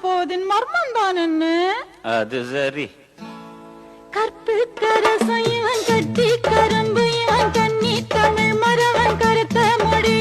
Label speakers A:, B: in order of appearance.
A: போதின் மர்மம் தான் என்ன?
B: அது சரி.
A: கற்பு கரசம் இவன் கட்டி கரும்பு இவன் கண்ணி தமிழ் மரவன் கருத்த மொழி